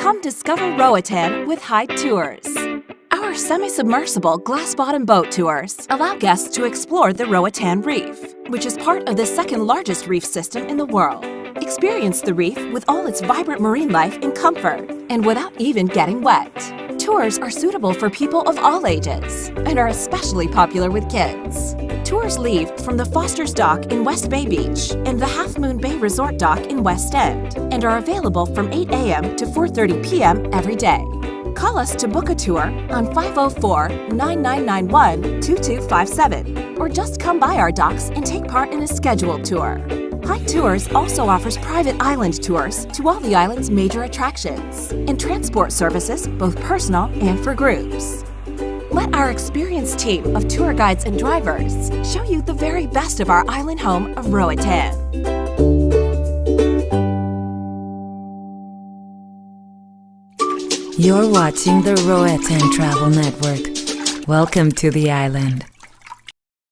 Come discover Roatan with Hyde Tours. Our semi-submersible glass-bottom boat tours allow guests to explore the Roatan Reef, which is part of the second largest reef system in the world. Experience the reef with all its vibrant marine life in comfort and without even getting wet. Tours are suitable for people of all ages and are especially popular with kids. Tours leave from the Foster's Dock in West Bay Beach and the Half Moon Bay Resort Dock in West End and are available from 8 a.m. to 4:30 p.m. every day. Call us to book a tour on 504-9991-2257 or just come by our docks and take part in a scheduled tour. Hyde Tours also offers private island tours to all the island's major attractions and transport services, both personal and for groups. Let our experienced team of tour guides and drivers show you the very best of our island home of Roatan. You're watching the Roatan Travel Network. Welcome to the island.